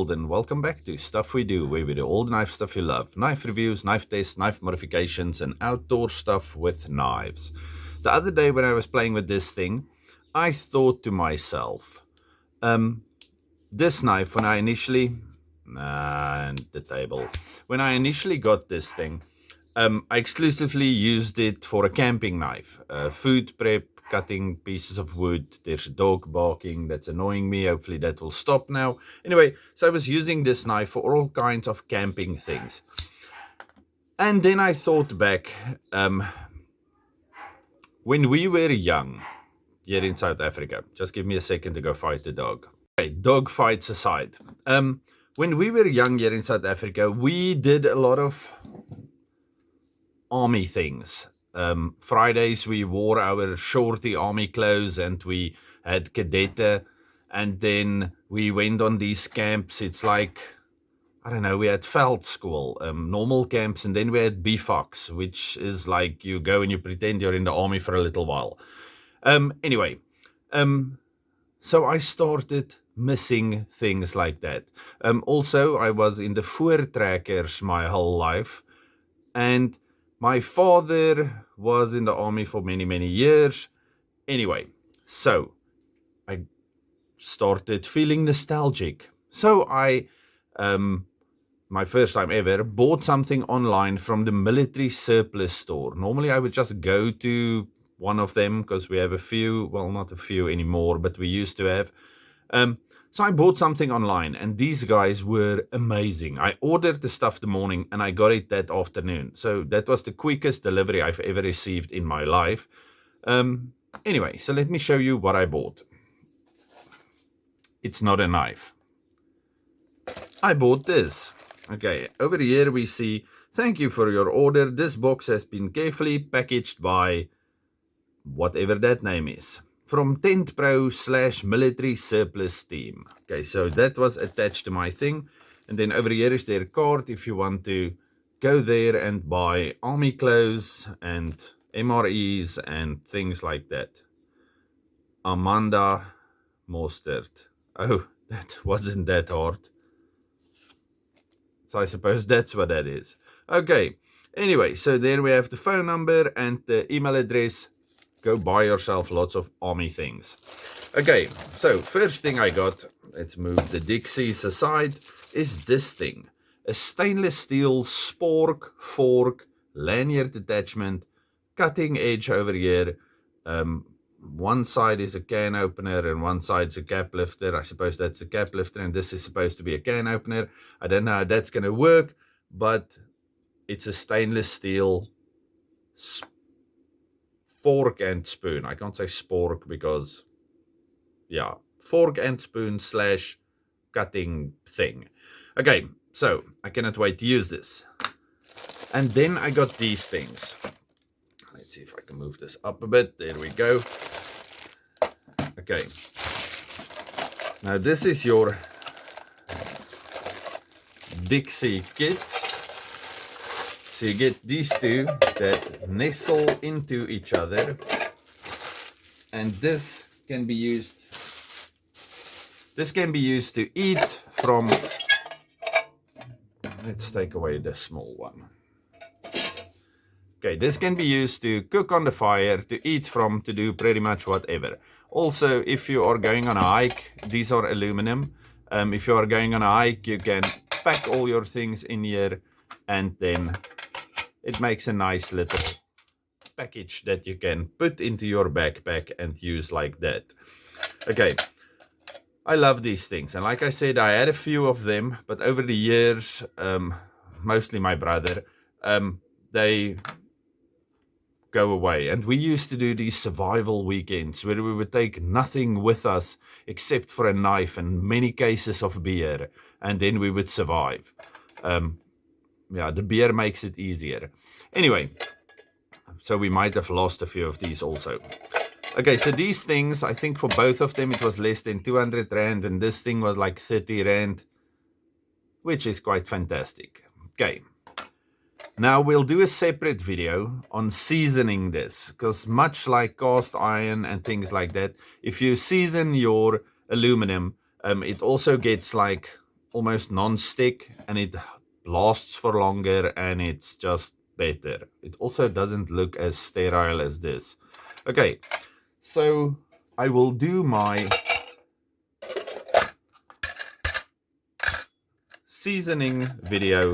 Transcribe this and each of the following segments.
world, and welcome back to Stuff We Do, where we do all the knife stuff you love. Knife reviews, knife tests, knife modifications, and outdoor stuff with knives. The other day when I was playing with this thing, I thought to myself, this knife, when I initially... and the table. When I initially got this thing, I exclusively used it for a camping knife, food prep, cutting pieces of wood. There's a dog barking that's annoying me. Hopefully that will stop now. Anyway, so I was using this knife for all kinds of camping things. And then I thought back, when we were young here in South Africa, just give me a second to go fight the dog. Okay, dog fights aside. When we were young here in South Africa, we did a lot of army things. Fridays we wore our shorty army clothes and we had cadette, and then we went on these camps. It's like, I don't know, we had veld school, normal camps, and then we had bivouacs, which is like you go and you pretend you're in the army for a little while. Anyway, so I started missing things like that. Also, I was in the voortrekkers my whole life, and my father was in the army for many, many years. Anyway, so I started feeling nostalgic. So I, my first time ever, bought something online from the military surplus store. Normally I would just go to one of them because we have a few, well, not a few anymore, but we used to have. So I bought something online, and these guys were amazing. I ordered the stuff the morning and I got it that afternoon. So that was the quickest delivery I've ever received in my life. Anyway, so let me show you what I bought. It's not a knife. I bought this. Okay, over here we see, thank you for your order. This box has been carefully packaged by whatever that name is. From Tent Pro / military surplus team. Okay, so that was attached to my thing. And then over here is their card if you want to go there and buy army clothes and MREs and things like that. Amanda Mostert. Oh, that wasn't that hard. So I suppose that's what that is. Okay, anyway, so there we have the phone number and the email address. Go buy yourself lots of army things. Okay, so first thing I got, let's move the Dixies aside, is this thing. A stainless steel spork, fork, lanyard attachment, cutting edge over here. One side is a can opener and one side is a cap lifter. I suppose that's the cap lifter and this is supposed to be a can opener. I don't know how that's going to work, but it's a stainless steel fork and spoon. I can't say spork because, yeah, fork and spoon / cutting thing. Okay, so I cannot wait to use this. And then I got these things. Let's see if I can move this up a bit. There we go. Okay. Now this is your Dixie kit. So you get these two that nestle into each other, and this can be used to eat from. Let's take away the small one. Okay, this can be used to cook on the fire, to eat from, to do pretty much whatever. Also, if you are going on a hike, these are aluminum. If you are going on a hike, you can pack all your things in here, and then it makes a nice little package that you can put into your backpack and use like that. Okay, I love these things. And like I said, I had a few of them, but over the years, mostly my brother, they go away. And we used to do these survival weekends where we would take nothing with us except for a knife and many cases of beer, and then we would survive. Yeah, the beer makes it easier. Anyway, so we might have lost a few of these also. Okay, so these things, I think for both of them it was less than 200 Rand, and this thing was like 30 Rand, which is quite fantastic. Okay, now we'll do a separate video on seasoning this, because much like cast iron and things like that, if you season your aluminum, it also gets like almost non-stick, and it lasts for longer, and it's just better. It also doesn't look as sterile as this. Okay, so I will do my seasoning video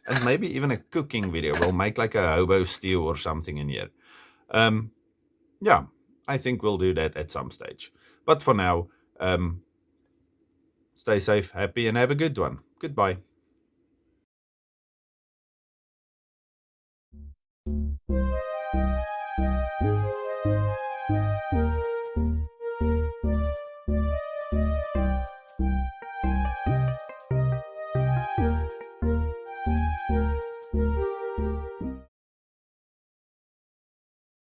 and maybe even a cooking video. We'll make like a hobo stew or something in here. Yeah, I think we'll do that at some stage. But for now, stay safe, happy, and have a good one. Goodbye.